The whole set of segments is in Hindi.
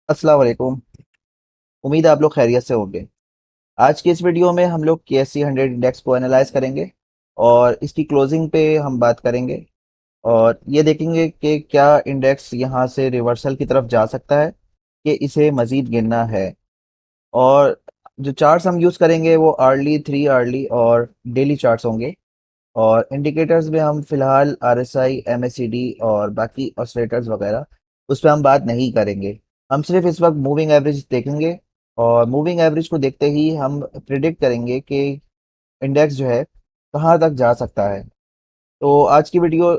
अस्सलाम वालेकुम। उम्मीद है आप लोग खैरियत से होंगे। आज की इस वीडियो में हम लोग KSE 100 इंडेक्स को एनालाइज करेंगे और इसकी क्लोजिंग पे हम बात करेंगे और ये देखेंगे कि क्या इंडेक्स यहाँ से रिवर्सल की तरफ जा सकता है कि इसे मज़ीद गिरना है। और जो चार्ट्स हम यूज़ करेंगे वो आर्ली, 3 आर्ली और डेली चार्ट्स होंगे। और इंडिकेटर्स में हम फिलहाल RSI, MACD और बाकी ऑसिलेटर्स वगैरह उस पर हम बात नहीं करेंगे। हम सिर्फ इस वक्त मूविंग एवरेज देखेंगे और मूविंग एवरेज को देखते ही हम प्रिडिक्ट करेंगे कि इंडेक्स जो है कहाँ तक जा सकता है। तो आज की वीडियो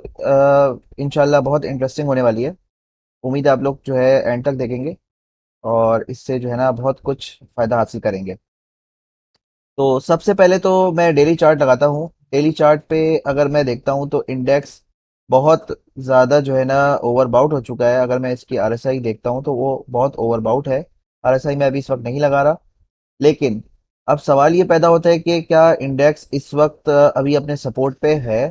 इंशाल्लाह बहुत इंटरेस्टिंग होने वाली है। उम्मीद है आप लोग जो है एंड तक देखेंगे और इससे जो है ना बहुत कुछ फ़ायदा हासिल करेंगे। तो सबसे पहले तो मैं डेली चार्ट लगाता हूँ। डेली चार्ट पे अगर मैं देखता हूँ तो इंडेक्स बहुत ज़्यादा जो है ना ओवरबाउट हो चुका है। अगर मैं इसकी RSI देखता हूँ तो वो बहुत ओवरबाउट है। RSI मैं अभी इस वक्त नहीं लगा रहा, लेकिन अब सवाल ये पैदा होता है कि क्या इंडेक्स इस वक्त अभी अपने सपोर्ट पे है।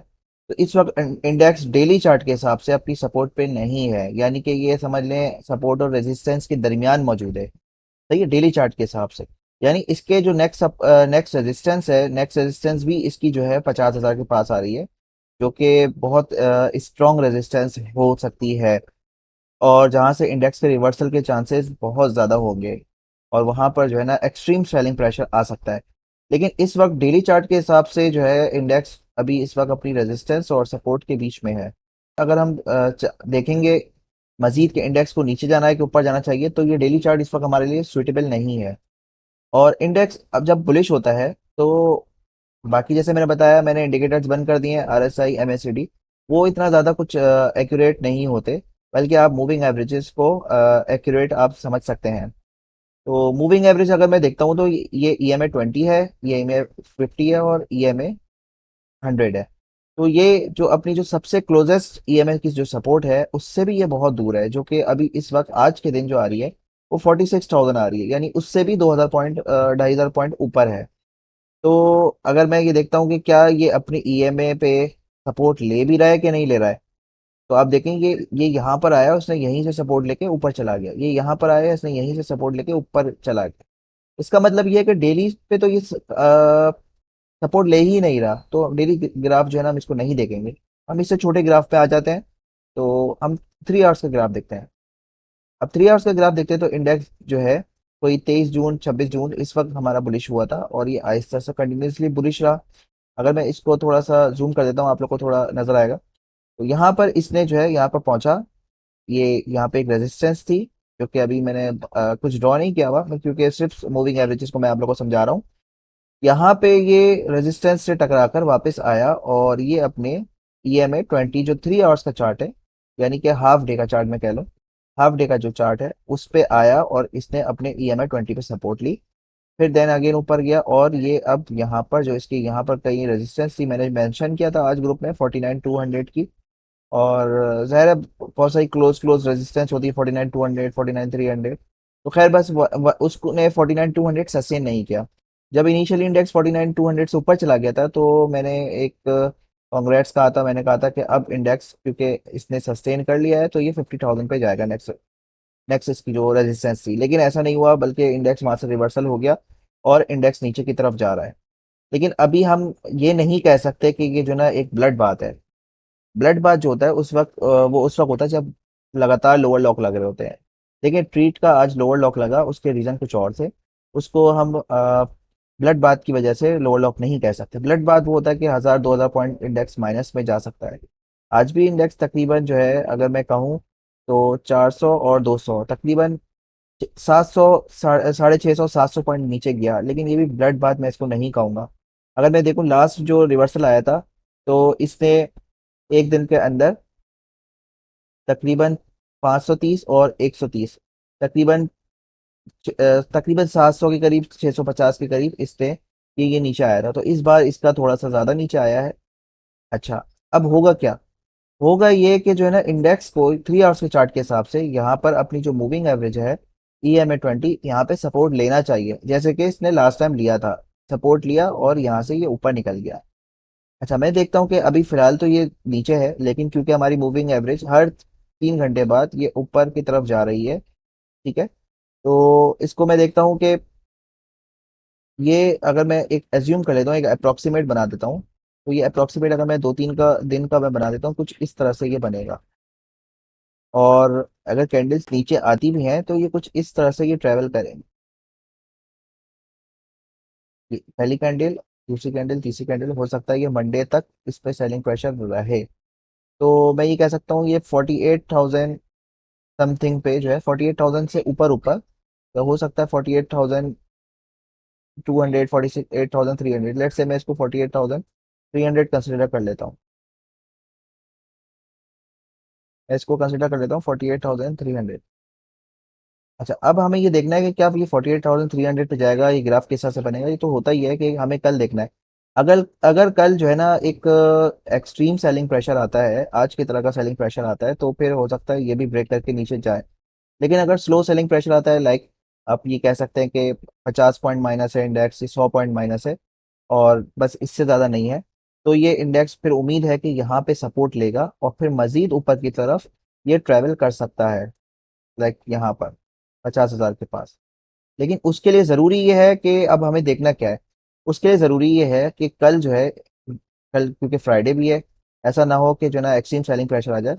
तो इस वक्त इंडेक्स डेली चार्ट के हिसाब से अपनी सपोर्ट पे नहीं है, यानी कि ये समझ लें सपोर्ट और रेजिस्टेंस के दरमियान मौजूद है। सही है, डेली चार्ट के हिसाब से। यानी इसके जो नेक्स्ट रेजिस्टेंस भी इसकी जो है 50,000 के पास आ रही है, जो कि बहुत स्ट्रॉन्ग रेजिस्टेंस हो सकती है और जहां से इंडेक्स के रिवर्सल के चांसेस बहुत ज़्यादा होंगे और वहां पर जो है ना एक्सट्रीम सेलिंग प्रेशर आ सकता है। लेकिन इस वक्त डेली चार्ट के हिसाब से जो है इंडेक्स अभी इस वक्त अपनी रेजिस्टेंस और सपोर्ट के बीच में है। अगर हम देखेंगे मजीद के इंडेक्स को नीचे जाना है कि ऊपर जाना चाहिए, तो ये डेली चार्ट इस वक्त हमारे लिए सुइटेबल नहीं है। और इंडेक्स अब जब बुलिश होता है तो बाकी जैसे मैंने बताया, मैंने इंडिकेटर्स बंद कर दिए हैं, RSI, MACD। वो इतना ज़्यादा कुछ एक्यूरेट नहीं होते, बल्कि आप मूविंग एवरेजेस को एक्यूरेट आप समझ सकते हैं। तो मूविंग एवरेज अगर मैं देखता हूँ तो ये EMA 20 है, ये EMA 50 है और EMA 100 है। तो ये जो अपनी जो सबसे क्लोजेस्ट EMA की जो सपोर्ट है उससे भी ये बहुत दूर है, जो कि अभी इस वक्त आज के दिन जो आ रही है वो 46,000 आ रही है, यानी उससे भी 2,000 पॉइंट, 2,500 पॉइंट ऊपर है। तो अगर मैं ये देखता हूँ कि क्या ये अपनी EMA पे सपोर्ट ले भी रहा है कि नहीं ले रहा है, तो आप देखेंगे ये यहाँ पर आया, उसने यहीं से सपोर्ट लेके ऊपर चला गया, ये यहाँ पर आया, इसने यहीं से सपोर्ट लेके ऊपर चला गया। इसका मतलब ये है कि डेली पे तो ये सपोर्ट ले ही नहीं रहा, तो डेली ग्राफ जो है ना हम इसको नहीं देखेंगे। हम इससे छोटे ग्राफ पे आ जाते हैं। तो हम 3 आवर्स का ग्राफ देखते हैं। अब 3 आवर्स का ग्राफ देखते हैं तो इंडेक्स जो है कोई 23 जून, 26 जून इस वक्त हमारा बुलिश हुआ था और ये आहिस्ता से कंटिन्यूसली बुलिश रहा। अगर मैं इसको थोड़ा सा जूम कर देता हूँ आप लोग को थोड़ा नजर आएगा। तो यहाँ पर इसने जो है यहाँ पर पहुंचा, ये यहाँ पे एक रेजिस्टेंस थी, जो कि अभी मैंने कुछ ड्रॉ नहीं किया हुआ मैं, क्योंकि सिर्फ मूविंग एवरेजेस को मैं आप लोग को समझा रहा हूँ। यहाँ पे ये रेजिस्टेंस से टकराकर वापस आया और ये अपने EMA 20, जो 3 आवर्स का चार्ट है, यानी कि हाफ डे का चार्ट में कह लो, हाफ डे का जो चार्ट है उस पे आया और इसने अपने EMA 20 पे सपोर्ट ली। फिर देन अगेन ऊपर गया और ये अब यहाँ पर जो इसकी यहाँ पर कई रेजिस्टेंस थी, मैंने मेंशन किया था आज ग्रुप में 49,200 की। और ज़ाहिर है बहुत सारी क्लोज क्लोज रेजिस्टेंस होती है, 49,200, 49,300। तो खैर बस उसने 49,200 सस्टेन नहीं किया। जब इनिशियली इंडेक्स 49,200 से ऊपर चला गया था तो मैंने एक कांग्रेट्स कहा था, मैंने कहा था कि अब इंडेक्स क्योंकि इसने सस्टेन कर लिया है तो ये 50,000 पे जाएगा नेक्स्ट। नेक्स्ट इसकी जो रेजिस्टेंस थी, लेकिन ऐसा नहीं हुआ, बल्कि इंडेक्स वहां से रिवर्सल हो गया और इंडेक्स नीचे की तरफ जा रहा है। लेकिन अभी हम ये नहीं कह सकते कि ये जो ना एक ब्लड बात है। ब्लड बाथ जो होता है उस वक्त वो उस वक्त होता है जब लगातार लोअर लॉक लग रहे होते हैं। देखिए ट्रीट का आज लोअर लॉक लगा, उसके रीजन कुछ और थे। उसको हम ब्लड बाथ की वजह से लोअर लॉक नहीं कह सकते। ब्लड बाथ वो होता है कि 1,000 2,000 पॉइंट इंडेक्स माइनस में जा सकता है। आज भी इंडेक्स तकरीबन जो है अगर मैं कहूँ तो 400 और 200 तकरीबन 700, 650, 700 पॉइंट नीचे गया, लेकिन ये भी ब्लड बाथ मैं इसको नहीं कहूँगा। अगर मैं देखूँ लास्ट जो रिवर्सल आया था तो इसने एक दिन के अंदर तकरीबन 530 और 130, तकरीबन तकरीबन 700 के करीब, 650 के करीब इसने ये नीचे आया था। तो इस बार इसका थोड़ा सा ज़्यादा नीचे आया है। अच्छा, अब होगा क्या? होगा ये कि जो है ना इंडेक्स को 3 आवर्स के चार्ट के हिसाब से यहाँ पर अपनी जो मूविंग एवरेज है EMA 20, यहाँ पे सपोर्ट लेना चाहिए, जैसे कि इसने लास्ट टाइम लिया था। सपोर्ट लिया और यहाँ से ये ऊपर निकल गया। अच्छा, मैं देखता हूँ कि अभी फिलहाल तो ये नीचे है, लेकिन क्योंकि हमारी मूविंग एवरेज हर 3 घंटे बाद ये ऊपर की तरफ जा रही है, ठीक है। तो इसको मैं देखता हूँ कि ये अगर मैं एक एज्यूम कर लेता हूँ, एक अप्रॉक्सीमेट बना देता हूँ, तो ये अप्रॉक्सीमेट अगर मैं 2-3 का दिन का मैं बना देता हूँ, कुछ इस तरह से ये बनेगा। और अगर कैंडल्स नीचे आती भी हैं, तो ये कुछ इस तरह से ये ट्रैवल करेंगी। पहली कैंडल, दूसरी कैंडल, तीसरी कैंडल, हो सकता है ये मंडे तक इस पे सेलिंग प्रेशर रहे। तो मैं ये कह सकता हूँ ये 48,000 समथिंग पे जो है, 48,000 से ऊपर ऊपर, तो हो सकता है 48,200, 48,300, लेट्स से मैं इसको 48,300 कंसिडर कर लेता हूँ। मैं इसको कंसिडर कर लेता हूँ 48,300। अच्छा, अब हमें ये देखना है कि क्या ये 48,300 पे जाएगा, ये ग्राफ किस हिसाब से बनेगा। ये तो होता ही है कि हमें कल देखना है। अगर अगर कल जो है ना एक एक्सट्रीम सेलिंग प्रेशर आता है, आज की तरह का सेलिंग प्रेशर आता है, तो फिर हो सकता है ये भी ब्रेक करके नीचे जाए। लेकिन अगर स्लो सेलिंग प्रेशर आता है, लाइक आप ये कह सकते हैं कि 50 पॉइंट माइनस है इंडेक्स, 100 पॉइंट माइनस है, और बस इससे ज़्यादा नहीं है, तो ये इंडेक्स फिर उम्मीद है कि यहाँ पे सपोर्ट लेगा और फिर मजीद ऊपर की तरफ ये ट्रैवल कर सकता है, लाइक यहाँ पर 50,000 के पास। लेकिन उसके लिए ज़रूरी ये है कि अब हमें देखना क्या है। उसके लिए ज़रूरी ये है कि कल जो है, कल क्योंकि फ्राइडे भी है, ऐसा ना हो कि जो है ना एक्सट्रीम सेलिंग प्रेशर आ जाए।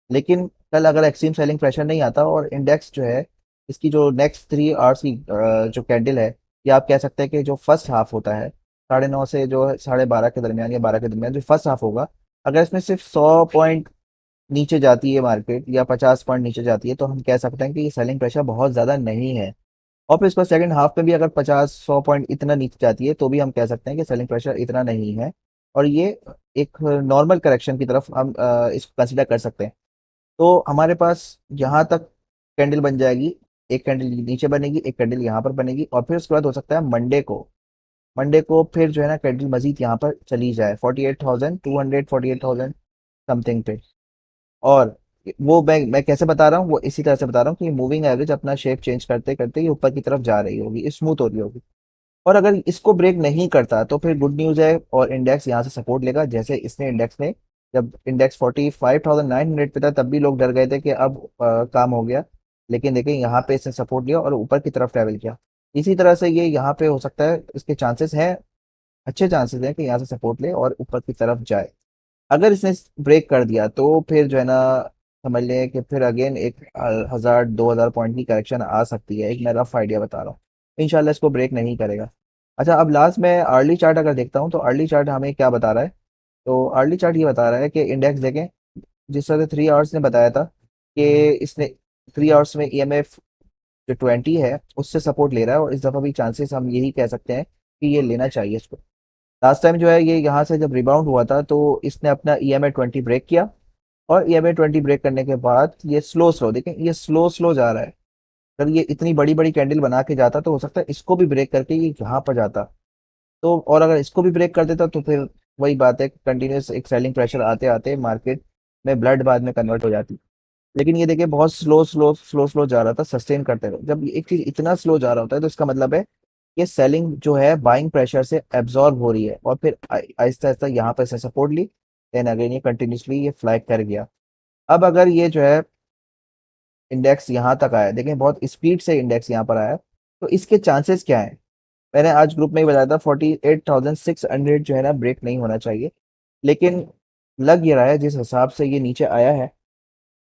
लेकिन कल अगर एक्सट्रीम सेलिंग प्रेशर नहीं आता और इंडेक्स जो है, इसकी जो नेक्स्ट 3 आवर्स की जो कैंडल है, या आप कह सकते हैं कि जो फर्स्ट हाफ होता है 9:30 से जो 12:30 के दरमियान या 12 के दरमियान जो फर्स्ट हाफ होगा, अगर इसमें सिर्फ 100 पॉइंट नीचे जाती है मार्केट, या 50 पॉइंट नीचे जाती है, तो हम कह सकते हैं कि ये सेलिंग प्रेशर बहुत ज़्यादा नहीं है। और फिर इसका सेकंड हाफ में भी अगर 50-100 पॉइंट इतना नीचे जाती है, तो भी हम कह सकते हैं कि सेलिंग प्रेशर इतना नहीं है, और ये एक नॉर्मल करेक्शन की तरफ हम इसको कंसिडर कर सकते हैं। तो हमारे पास यहाँ तक कैंडल बन जाएगी, एक कैंडल नीचे बनेगी, एक कैंडल यहाँ पर बनेगी, और फिर उसके बाद हो सकता है मंडे को फिर जो है ना कैंडल मजीद यहाँ पर चली जाए 48,200, 48,000 समथिंग पे। और वो मैं कैसे बता रहा हूँ, वो इसी तरह से बता रहा हूँ कि मूविंग एवरेज अपना शेप चेंज करते करते ये ऊपर की तरफ जा रही होगी, स्मूथ हो रही होगी। और अगर इसको ब्रेक नहीं करता, तो फिर गुड न्यूज़ है, और इंडेक्स यहाँ से सपोर्ट लेगा, जैसे इसने इंडेक्स ने, जब इंडेक्स 45,900 पे था, तब भी लोग डर गए थे कि अब काम हो गया। लेकिन देखिए यहाँ पे इसने सपोर्ट लिया और ऊपर की तरफ ट्रैवल किया। इसी तरह से ये यहाँ पे हो सकता है, इसके चांसेस हैं, अच्छे चांसेस हैं कि यहाँ से सपोर्ट ले और ऊपर की तरफ जाए। अगर इसने ब्रेक कर दिया, तो फिर जो है ना, समझ लें कि फिर अगेन एक 1,000-2,000 पॉइंट की करेक्शन आ सकती है। एक मैं रफ आइडिया बता रहा हूँ, इंशाल्लाह इसको ब्रेक नहीं करेगा। अच्छा, अब लास्ट में अर्ली चार्ट अगर देखता हूँ, तो अर्ली चार्ट हमें क्या बता रहा है। तो अर्ली चार्ट ये बता रहा है कि इंडेक्स देखें, जिस तरह से 3 आवर्स ने बताया था कि इसने 3 आवर्स में EMF जो 20 है उससे सपोर्ट ले रहा है, और इस दफ़ा भी चांसेस हम यही कह सकते हैं कि ये लेना चाहिए इसको। लास्ट टाइम जो है ये यहाँ से जब रिबाउंड हुआ था, तो इसने अपना EMA 20 ब्रेक किया, और EMA 20 ब्रेक करने के बाद ये स्लो स्लो, देखें ये स्लो स्लो जा रहा है। अगर ये इतनी बड़ी बड़ी कैंडल बना के जाता, तो हो सकता है इसको भी ब्रेक करके ये यहाँ पर जाता। तो और अगर इसको भी ब्रेक कर देता, तो फिर वही बात है, कंटिन्यूस एक सेलिंग प्रेशर आते आते मार्केट में ब्लड बाद में कन्वर्ट हो जाती। लेकिन ये देखिए बहुत स्लो स्लो स्लो स्लो जा रहा था, सस्टेन करते हुए। जब एक चीज इतना स्लो जा रहा होता है, तो इसका मतलब है ये सेलिंग जो है बाइंग प्रेशर से एब्जॉर्ब हो रही है, और फिर आहिस्ता आहिस्ता यहाँ पर से सपोर्ट ली, देन अगेन ये कंटिन्यूसली ये फ्लैग कर गया। अब अगर ये जो है इंडेक्स यहाँ तक आया, देखें बहुत स्पीड से इंडेक्स यहाँ पर आया, तो इसके चांसेस क्या है। मैंने आज ग्रुप में ही बताया था 48,600 जो है ना ब्रेक नहीं होना चाहिए। लेकिन लग ये रहा है जिस हिसाब से ये नीचे आया है,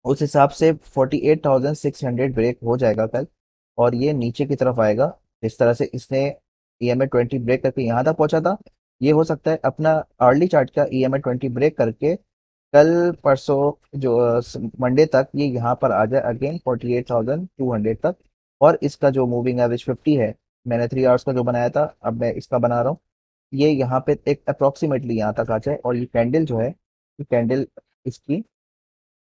उस हिसाब से 48,600 ब्रेक हो जाएगा कल, और ये नीचे की तरफ आएगा। जिस तरह से इसने EMA 20 ब्रेक करके यहाँ तक पहुंचा था, ये हो सकता है अपना अर्ली चार्ट का EMA 20 ब्रेक करके कल परसों जो मंडे तक ये यहाँ पर आ जाए अगेन 48,200 तक। और इसका जो मूविंग एवरेज 50 है, मैंने 3 आवर्स का जो बनाया था, अब मैं इसका बना रहा हूँ, ये यहाँ पे एक अप्रोक्सीमेटली यहाँ तक आ जाए, और ये कैंडल जो है, ये कैंडल इसकी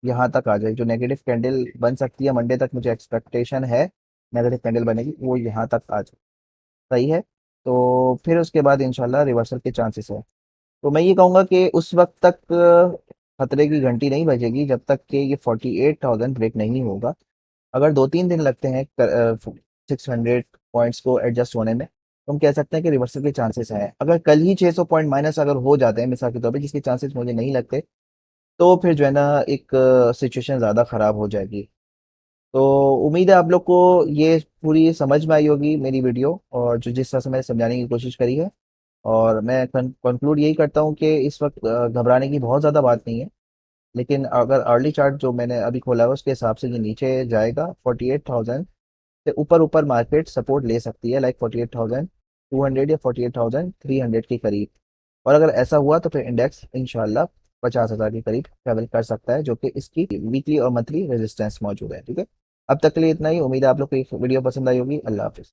यहाँ तक आ जाए। जो नेगेटिव कैंडल बन सकती है मंडे तक, मुझे एक्सपेक्टेशन है नेगेटिव कैंडल बनेगी, वो यहाँ तक आ जाए। सही है। तो फिर उसके बाद इंशाल्लाह रिवर्सल के चांसेस है। तो मैं ये कहूँगा कि उस वक्त तक खतरे की घंटी नहीं बजेगी, जब तक कि ये 48,000 ब्रेक नहीं होगा। अगर 2-3 दिन लगते हैं 600 पॉइंट्स को एडजस्ट होने में, तो हम कह सकते हैं कि रिवर्सल के चांसेस हैं। अगर कल ही 600 पॉइंट माइनस अगर हो जाते हैं मिसाल के तौर पे, जिसके चांसेस मुझे नहीं लगते, तो फिर जो है ना एक सिचुएशन ज़्यादा ख़राब हो जाएगी। तो उम्मीद है आप लोग को ये पूरी समझ में आई होगी मेरी वीडियो, और जो जिस तरह से मैंने समझाने की कोशिश करी है। और मैं कंक्लूड यही करता हूँ कि इस वक्त घबराने की बहुत ज़्यादा बात नहीं है। लेकिन अगर अर्ली चार्ट जो मैंने अभी खोला है उसके हिसाब से ये नीचे जाएगा 48,000 से ऊपर, ऊपर मार्केट सपोर्ट ले सकती है, लाइक 48,200 या 48,300 के करीब। और अगर ऐसा हुआ तो फिर इंडेक्स इंशाल्लाह 50,000 के करीब ट्रेवल कर सकता है, जो कि इसकी वीकली और मंथली रेजिस्टेंस मौजूद है। ठीक है, अब तक के लिए इतना ही। उम्मीद है आप लोग को ये वीडियो पसंद आई होगी। अल्लाह हाफिज़।